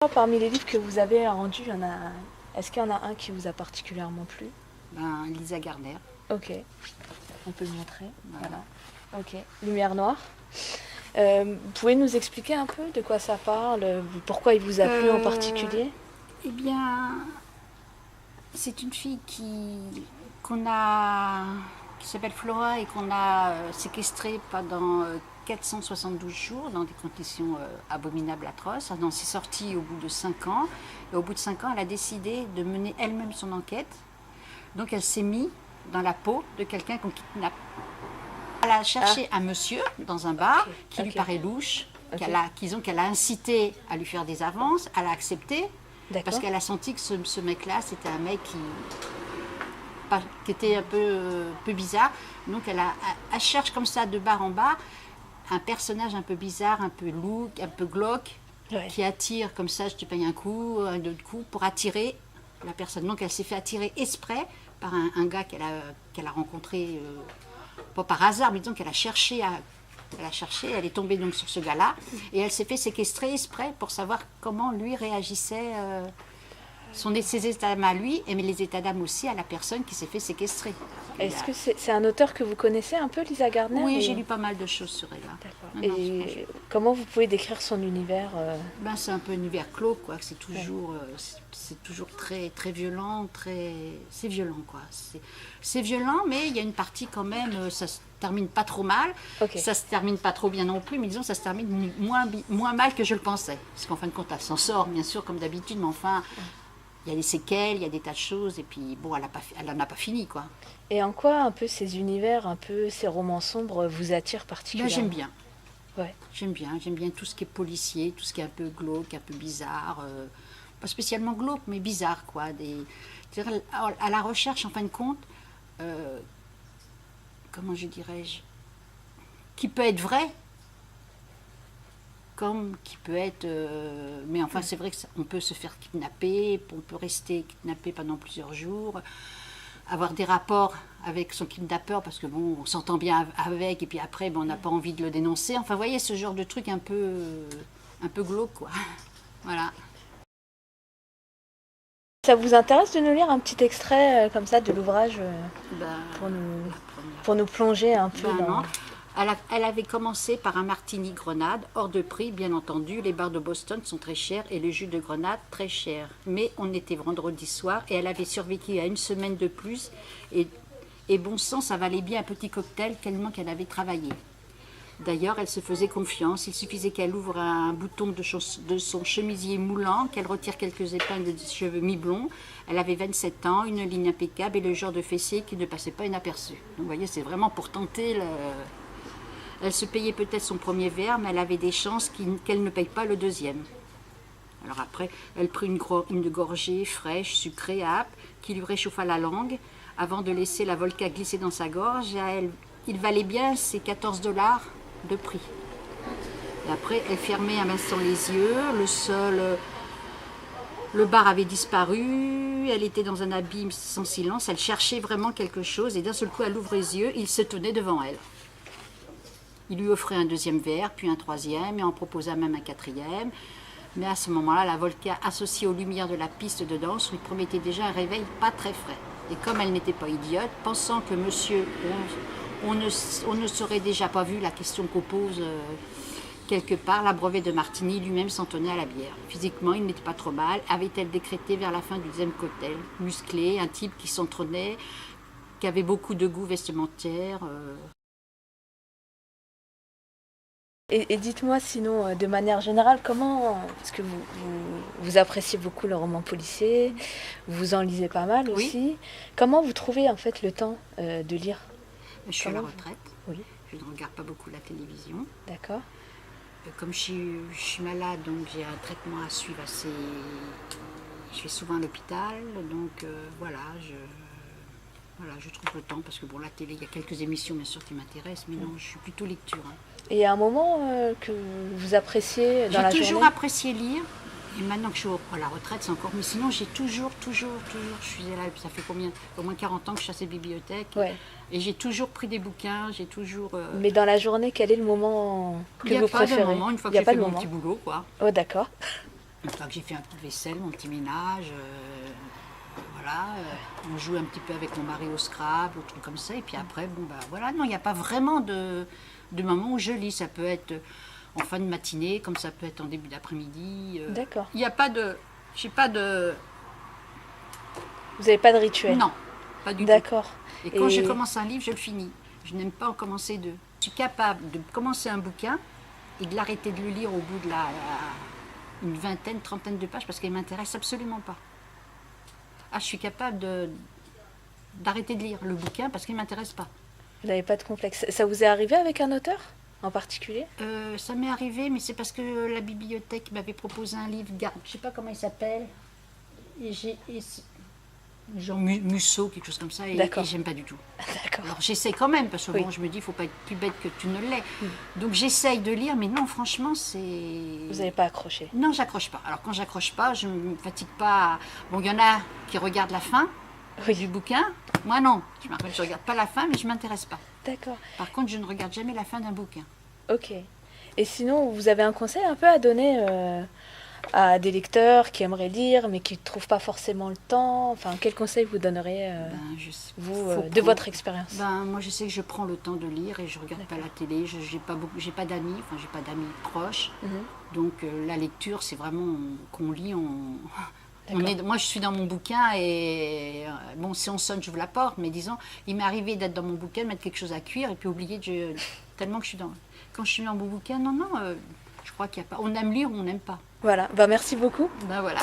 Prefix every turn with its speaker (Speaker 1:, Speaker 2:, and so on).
Speaker 1: Parmi les livres que vous avez rendus, est-ce qu'il y en a un qui vous a particulièrement plu?
Speaker 2: Lisa Gardner.
Speaker 1: Ok, on peut le montrer.
Speaker 2: Voilà.
Speaker 1: Ok, Lumière noire. Vous pouvez nous expliquer un peu de quoi ça parle, pourquoi il vous a plu en particulier?
Speaker 2: Eh bien, c'est une fille qui s'appelle Flora et qu'on a séquestrée pendant 472 jours dans des conditions abominables, atroces. Elle s'est sortie au bout de 5 ans. Et au bout de 5 ans, elle a décidé de mener elle-même son enquête. Donc elle s'est mise dans la peau de quelqu'un qu'on kidnappe. Elle a cherché un monsieur dans un bar qui lui paraît louche, qu'elle a incité à lui faire des avances. Elle a accepté parce qu'elle a senti que ce mec-là, c'était un mec qui était un peu bizarre. Donc elle cherche comme ça de bar en bar un personnage un peu bizarre, un peu lourd, un peu glauque, qui attire comme ça, je te paye un coup, un autre coup, pour attirer la personne. Donc elle s'est fait attirer exprès par un gars qu'elle a rencontré, pas par hasard, mais disons qu'elle a cherché elle est tombée donc sur ce gars-là, et elle s'est fait séquestrer exprès pour savoir comment lui réagissait, ses états d'âme à lui, mais les états d'âme aussi à la personne qui s'est fait séquestrer.
Speaker 1: Est-ce que c'est un auteur que vous connaissez un peu, Lisa Gardner?
Speaker 2: Oui, j'ai lu pas mal de choses sur elle.
Speaker 1: D'accord. Et comment vous pouvez décrire son univers?
Speaker 2: C'est un peu un univers clos, quoi. C'est toujours très, très violent, c'est violent, quoi. C'est violent, mais il y a une partie quand même, ça se termine pas trop mal, ça se termine pas trop bien non plus, mais disons ça se termine moins mal que je le pensais. Parce qu'en fin de compte, elle s'en sort, bien sûr, comme d'habitude, mais enfin, il y a des séquelles, il y a des tas de choses, et puis bon, elle n'en a pas fini, quoi.
Speaker 1: Et en quoi un peu ces univers, un peu ces romans sombres vous attirent particulièrement?
Speaker 2: J'aime bien.
Speaker 1: Ouais.
Speaker 2: J'aime bien tout ce qui est policier, tout ce qui est un peu glauque, un peu bizarre, pas spécialement glauque, mais bizarre, quoi. À la recherche, en fin de compte, comment je dirais-je, qui peut être vrai, comme qui peut être... mais enfin, c'est vrai qu'on peut se faire kidnapper, on peut rester kidnappé pendant plusieurs jours, avoir des rapports avec son kidnappeur parce que bon, on s'entend bien avec, et puis après, on n'a pas envie de le dénoncer. Enfin, vous voyez, ce genre de truc un peu glauque, quoi. Voilà.
Speaker 1: Ça vous intéresse de nous lire un petit extrait comme ça de l'ouvrage pour nous plonger un peu dans...
Speaker 2: Non. Elle avait commencé par un martini grenade, hors de prix, bien entendu. Les bars de Boston sont très chers et le jus de grenade très cher. Mais on était vendredi soir et elle avait survécu à une semaine de plus. Et bon sang, ça valait bien un petit cocktail tellement qu'elle avait travaillé. D'ailleurs, elle se faisait confiance. Il suffisait qu'elle ouvre un bouton de son chemisier moulant, qu'elle retire quelques épingles de cheveux mi-blonds. Elle avait 27 ans, une ligne impeccable et le genre de fessier qui ne passait pas inaperçu. Donc vous voyez, c'est vraiment pour tenter le... Elle se payait peut-être son premier verre, mais elle avait des chances qu'elle ne paye pas le deuxième. Alors après, elle prit une gorgée fraîche, sucrée, âpre, qui lui réchauffa la langue, avant de laisser la vodka glisser dans sa gorge. Il valait bien ses $14 de prix. Et après, elle fermait un instant les yeux, le bar avait disparu, elle était dans un abîme sans silence, elle cherchait vraiment quelque chose, et d'un seul coup, elle ouvre les yeux, il se tenait devant elle. Il lui offrait un deuxième verre, puis un troisième, et en proposa même un quatrième. Mais à ce moment-là, la vodka associée aux lumières de la piste de danse lui promettait déjà un réveil pas très frais. Et comme elle n'était pas idiote, pensant que monsieur, on ne serait déjà pas vu la question qu'on pose quelque part, l'abreuvé de Martini lui-même s'en tenait à la bière. Physiquement, il n'était pas trop mal, avait-elle décrété vers la fin du deuxième cocktail. Musclé, un type qui s'entrônait, qui avait beaucoup de goût vestimentaire...
Speaker 1: Et dites-moi sinon, de manière générale, parce que vous appréciez beaucoup le roman policier, vous en lisez pas mal aussi, comment vous trouvez en fait le temps de lire?
Speaker 2: Je suis à la retraite, je ne regarde pas beaucoup la télévision.
Speaker 1: D'accord.
Speaker 2: Comme je suis malade, donc j'ai un traitement à suivre assez... Je vais souvent à l'hôpital, donc je trouve le temps, parce que bon, la télé, il y a quelques émissions bien sûr qui m'intéressent, mais non, je suis plutôt lecture.
Speaker 1: Et il y a un moment que vous appréciez dans la journée?
Speaker 2: J'ai toujours apprécié lire, et maintenant que je suis à la retraite, c'est encore... Mais sinon, j'ai toujours, je suis là, ça fait au moins 40 ans que je suis à cette bibliothèque, et j'ai toujours pris des bouquins, j'ai toujours...
Speaker 1: Mais dans la journée, quel est le moment que vous préférez?
Speaker 2: Il n'y a pas de moment, une fois que j'ai fait mon petit boulot, quoi.
Speaker 1: Oh, d'accord.
Speaker 2: Une fois que j'ai fait un peu de vaisselle, mon petit ménage, voilà, on joue un petit peu avec mon mari au Scrabble, ou trucs comme ça. Et puis après, bon, bah voilà, non, il n'y a pas vraiment de moment où je lis. Ça peut être en fin de matinée, comme ça peut être en début d'après-midi.
Speaker 1: D'accord.
Speaker 2: Il n'y a pas de... J'ai pas de...
Speaker 1: Vous n'avez pas de rituel?
Speaker 2: Non, pas du tout.
Speaker 1: D'accord.
Speaker 2: Et quand je commence un livre, je le finis. Je n'aime pas en commencer deux. Je suis capable de commencer un bouquin et de l'arrêter de le lire au bout de une vingtaine, trentaine de pages parce qu'il ne m'intéresse absolument pas. Ah, je suis capable d'arrêter de lire le bouquin parce qu'il ne m'intéresse pas.
Speaker 1: Vous n'avez pas de complexe. Ça vous est arrivé avec un auteur en particulier?
Speaker 2: Ça m'est arrivé, mais c'est parce que la bibliothèque m'avait proposé un livre, je ne sais pas comment il s'appelle, genre Musso, quelque chose comme ça, et j'aime pas du tout.
Speaker 1: D'accord.
Speaker 2: Alors j'essaie quand même, parce que
Speaker 1: Oui.
Speaker 2: bon, je me dis, il ne faut pas être plus bête que tu ne l'es. Donc j'essaye de lire, mais non, franchement, c'est...
Speaker 1: Vous n'avez pas accroché?
Speaker 2: Non, j'accroche pas. Alors quand j'accroche pas, je ne me fatigue pas. Bon, il y en a qui regardent la fin du bouquin. Moi non, je ne regarde pas la fin, mais je ne m'intéresse pas.
Speaker 1: D'accord.
Speaker 2: Par contre, je ne regarde jamais la fin d'un bouquin.
Speaker 1: Ok. Et sinon, vous avez un conseil un peu à donner à des lecteurs qui aimeraient lire, mais qui ne trouvent pas forcément le temps? Enfin, quel conseil vous donneriez, de votre expérience?
Speaker 2: Moi, je sais que je prends le temps de lire et je ne regarde pas la télé. Je n'ai pas d'amis, enfin, j'ai pas d'amis proches. Donc, la lecture, c'est vraiment qu'on lit, moi, je suis dans mon bouquin et bon, si on sonne, j'ouvre la porte, mais disons, il m'est arrivé d'être dans mon bouquin, de mettre quelque chose à cuire et puis oublier tellement que je suis dans... Quand je suis dans mon bouquin, non, je crois qu'il n'y a pas... On aime lire ou on n'aime pas.
Speaker 1: Voilà, merci beaucoup.
Speaker 2: Voilà.